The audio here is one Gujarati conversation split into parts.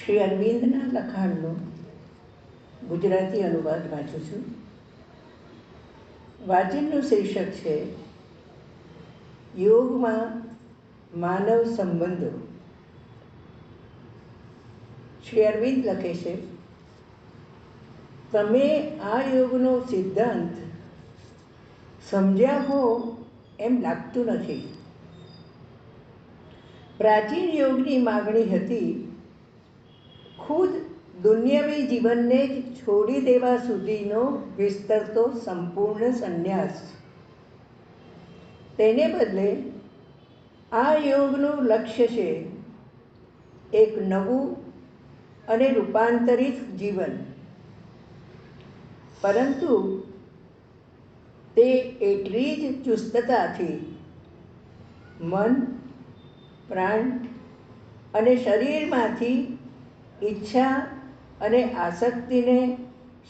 શ્રી અરવિંદના લખાણનો ગુજરાતી અનુવાદ વાંચું છું. વાચનનું શીર્ષક છે યોગમાં માનવ સંબંધો. શ્રી અરવિંદ લખે છે, તમે આ યોગનો સિદ્ધાંત સમજ્યા હો એમ લાગતું નથી. પ્રાચીન યોગની માગણી હતી ખુદ દુન્યવી જીવનને જ છોડી દેવા સુધીનો વિસ્તરતો સંપૂર્ણ સંન્યાસ. તેને બદલે આ યોગનું લક્ષ્ય છે એક નવું અને રૂપાંતરિત જીવન. પરંતુ તે એટલી જ ચુસ્તતાથી મન, પ્રાણ અને શરીરમાંથી ઈચ્છા અને આસક્તિને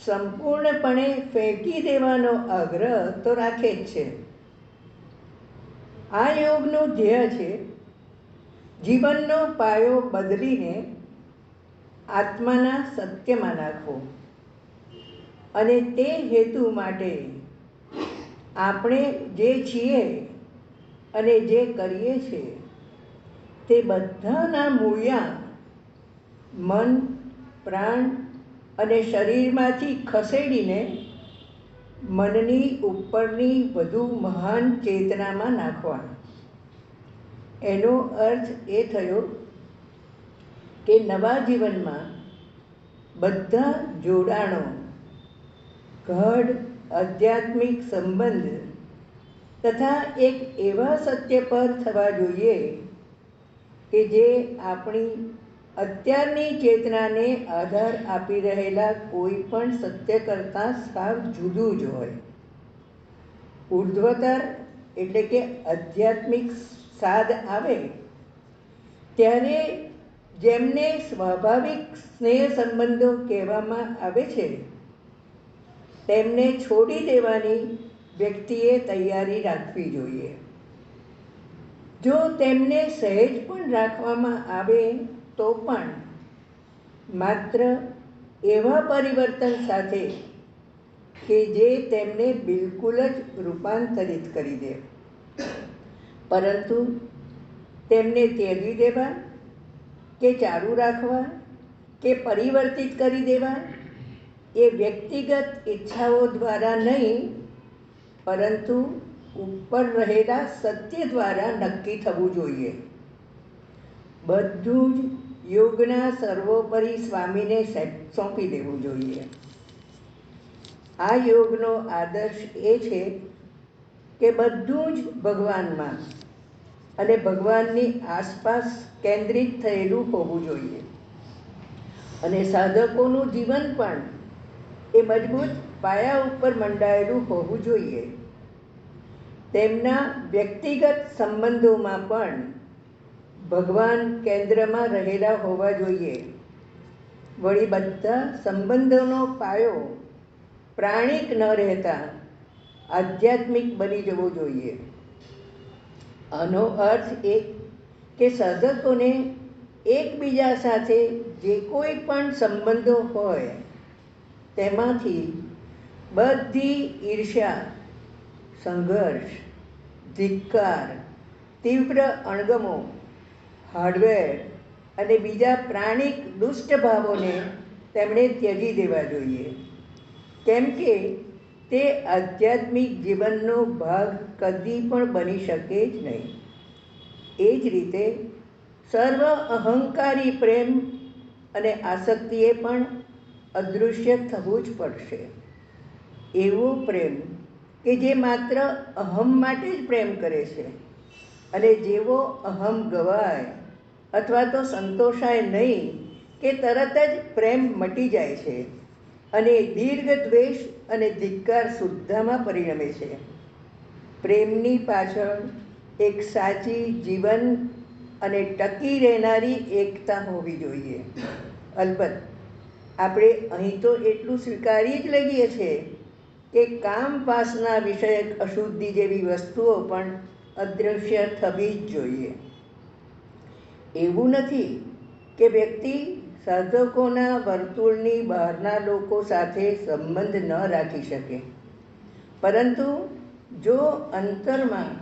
સંપૂર્ણપણે ફેંકી દેવાનો આગ્રહ તો રાખે જ છે. આ યોગનું ધ્યેય છે જીવનનો પાયો બદલીને આત્માના સત્યમાં નાખવો. અને તે હેતુ માટે આપણે જે છીએ અને જે કરીએ છીએ તે બધાના મૂળિયા મન, પ્રાણ અને શરીરમાંથી ખસેડીને મનની ઉપરની વધુ મહાન ચેતનામાં નાખવા. એનો અર્થ એ થયો કે નવા જીવનમાં બધા જોડાણો ગાઢ આધ્યાત્મિક સંબંધ તથા એક એવા સત્ય પર થવા જોઈએ કે જે આપણી અત્યારની ચેતનાને આધાર આપી રહેલા કોઈ પણ સત્ય કરતાં સાવ જુદું જ હોય. ઉર્ધ્વતર એટલે કે આધ્યાત્મિક સાદ આવે ત્યારે જેમને સ્વાભાવિક સ્નેહ સંબંધો કહેવામાં આવે છે તેમને છોડી દેવાની વ્યક્તિએ તૈયારી રાખવી જોઈએ. જો તેમને સહેજ પણ રાખવામાં આવે તો પણ માત્ર એવા પરિવર્તન સાથે કે જે તેમને બિલકુલ જ રૂપાંતરિત કરી દે. પરંતુ તેમને ત્યજી દેવા કે ચાલુ રાખવા કે પરિવર્તિત કરી દેવા એ વ્યક્તિગત ઈચ્છાઓ દ્વારા નહીં, પરંતુ ઉપર રહેલા સત્ય દ્વારા નક્કી થવું જોઈએ. બધું જ યોગના સર્વોપરી સ્વામીને સોંપી દેવું જોઈએ. આ યોગનો આદર્શ એ છે કે બધું જ ભગવાનમાં અને ભગવાનની આસપાસ કેન્દ્રિત થયેલું હોવું જોઈએ. અને સાધકોનું જીવન પણ એ મજબૂત પાયા ઉપર મંડાયેલું હોવું જોઈએ. તેમના વ્યક્તિગત સંબંધોમાં પણ ભગવાન કેન્દ્રમાં રહેલા હોવા જોઈએ. વળી બધા સંબંધોનો પાયો પ્રાણિક ન રહેતા આધ્યાત્મિક બની જવો જોઈએ. આનો અર્થ એ કે સાધકોને એકબીજા સાથે જે કોઈ પણ સંબંધો હોય તેમાંથી બધી ઈર્ષ્યા, સંઘર્ષ, ધિક્કાર, તીવ્ર અણગમો, હાર્ડવેર અને બીજા પ્રાણિક દુષ્ટ ભાવોને તેમણે ત્યજી દેવા જોઈએ. કેમ કે તે આધ્યાત્મિક જીવનનો ભાગ કદી પણ બની શકે જ નહીં. એ જ રીતે સર્વ અહંકારી પ્રેમ અને આસક્તિએ પણ અદૃશ્ય થવું જ પડશે. એવો પ્રેમ કે જે માત્ર અહમ માટે જ પ્રેમ કરે છે અને જેવો અહમ ગવાય અથવા તો સંતોષાય નહીં કે તરત જ પ્રેમ મટી જાય છે અને દીર્ઘ દ્વેષ અને ધિક્કાર શુદ્ધામાં પરિણમે છે. પ્રેમની પાછળ એક સાચી જીવન અને ટકી રહેનારી એકતા હોવી જોઈએ. અલબત્ત આપણે અહીં તો એટલું સ્વીકારી જ લઈએ છીએ કે કામ વાસના વિષયક અશુદ્ધિ જેવી વસ્તુઓ પણ અદૃશ્ય થવી જ જોઈએ. એવું નથી કે વ્યક્તિ સાધકોના વર્તુળની બહારના લોકો સાથે સંબંધ ન રાખી શકે, પરંતુ જો અંતરમાં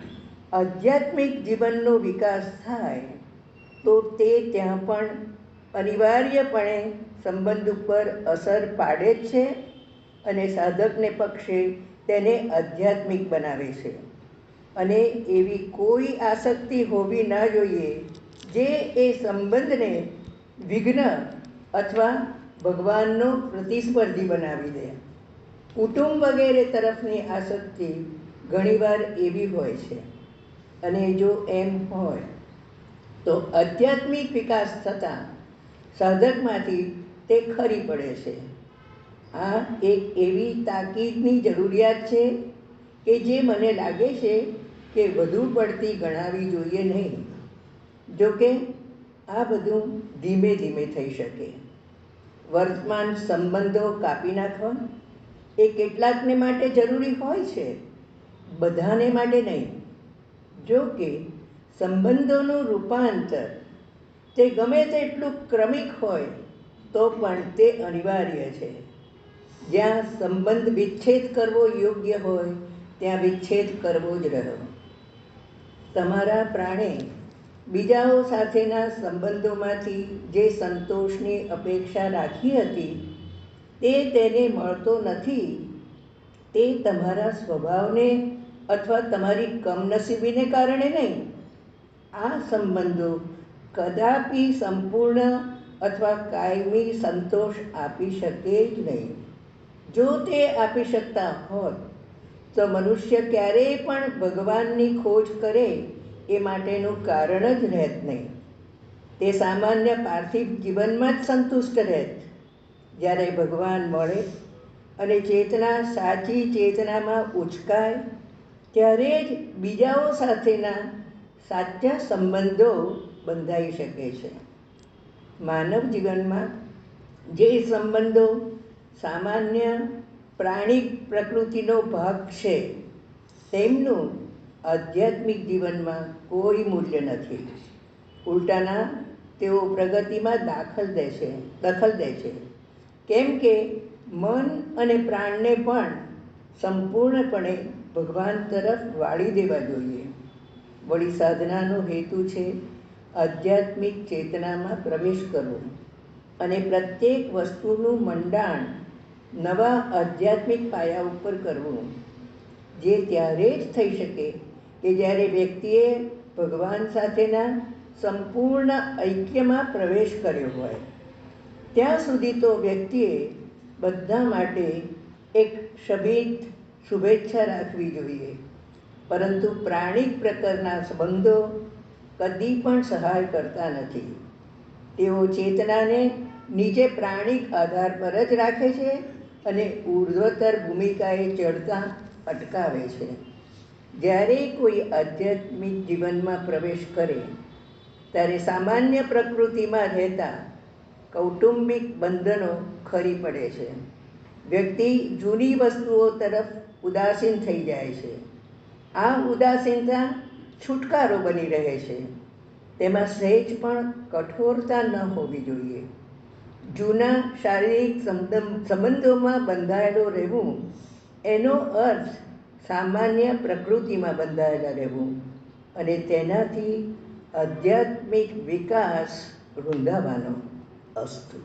આધ્યાત્મિક જીવનનો વિકાસ થાય તો તે ત્યાં પણ અનિવાર્યપણે સંબંધ ઉપર અસર પાડે જ છે અને સાધકને પક્ષે તેને આધ્યાત્મિક બનાવે છે. અને એવી કોઈ આસક્તિ હોવી ના જોઈએ જે એ સંબંધને વિઘ્ન અથવા ભગવાનનો પ્રતિસ્પર્ધી બનાવી દે. કુટુંબ વગેરે તરફની આસક્તિ ઘણીવાર એવી હોય છે, અને જો એમ હોય તો આધ્યાત્મિક વિકાસ થતાં સાધકમાંથી તે ખરી પડે છે. આ એક એવી તાકીદની જરૂરિયાત છે કે જે મને લાગે છે કે વધુ પડતી ગણાવી જોઈએ નહીં. જોકે આ બધું ધીમે ધીમે થઈ શકે. વર્તમાન સંબંધો કાપી નાખવા એ કેટલાકને માટે જરૂરી હોય છે, બધાને માટે નહીં. જો કે સંબંધોનું રૂપાંતર તે ગમે તેટલું ક્રમિક હોય તો પણ તે અનિવાર્ય છે. જ્યાં સંબંધ વિચ્છેદ કરવો યોગ્ય હોય ત્યાં વિચ્છેદ કરવો જ રહ્યો. તમારા પ્રાણે બીજાઓ સાથેના સંબંધોમાંથી જે સંતોષની અપેક્ષા રાખી હતી તે તેને મળતો નથી. તે તમારા સ્વભાવને અથવા તમારી કમનસીબીને કારણે નહીં. આ સંબંધો કદાપી સંપૂર્ણ અથવા કાયમી સંતોષ આપી શકે જ નહીં. જો તે આપી શકતા હોત તો મનુષ્ય ક્યારેય પણ ભગવાનની ખોજ કરે એ માટેનું કારણ જ રહેત નહીં. તે સામાન્ય પાર્થિવ જીવનમાં જ સંતુષ્ટ રહેત. જ્યારે ભગવાન મળે અને ચેતના સાચી ચેતનામાં ઉચકાય ત્યારે જ બીજાઓ સાથેના સાચા સંબંધો બંધાઈ શકે છે. માનવ જીવનમાં જે સંબંધો સામાન્ય પ્રાણિક પ્રકૃતિનો ભાગ છે તેમનું આધ્યાત્મિક જીવનમાં કોઈ મૂલ્ય નથી. ઉલટાના તેઓ પ્રગતિમાં દખલ દે છે, કેમ કે મન અને પ્રાણને પણ સંપૂર્ણપણે ભગવાન તરફ વાળી દેવા જોઈએ. વળી સાધનાનો હેતુ છે આધ્યાત્મિક ચેતનામાં પ્રવેશ કરવો અને પ્રત્યેક વસ્તુનું મંડાણ નવા આધ્યાત્મિક પાયા ઉપર કરવું, જે ત્યારે જ થઈ શકે કે જ્યારે વ્યક્તિએ ભગવાન સાથેના સંપૂર્ણ ઐક્યમાં પ્રવેશ કર્યો હોય. ત્યાં સુધી તો વ્યક્તિએ બધા માટે એક શબીત શુભેચ્છા રાખવી જોઈએ, પરંતુ પ્રાણિક પ્રકારના સંબંધો કદી પણ સહાય કરતા નથી. તેઓ ચેતનાને નીચે પ્રાણિક આધાર પર જ રાખે છે અને ઉર્ધ્વતર ભૂમિકાએ ચડતા અટકાવે છે. જ્યારે કોઈ આધ્યાત્મિક જીવનમાં પ્રવેશ કરે ત્યારે સામાન્ય પ્રકૃતિમાં રહેતા કૌટુંબિક બંધનો ખરી પડે છે. વ્યક્તિ જૂની વસ્તુઓ તરફ ઉદાસીન થઈ જાય છે. આ ઉદાસીનતા છુટકારો બની રહે છે. તેમાં સહેજ પણ કઠોરતા ન હોવી જોઈએ. જૂના શારીરિક સંબંધોમાં બંધાયેલો રહેવું એનો અર્થ સામાન્ય પ્રકૃતિમાં બંધાયેલા રહેવું અને તેનાથી આધ્યાત્મિક વિકાસ રૂંધાવાનો. અસ્તુ.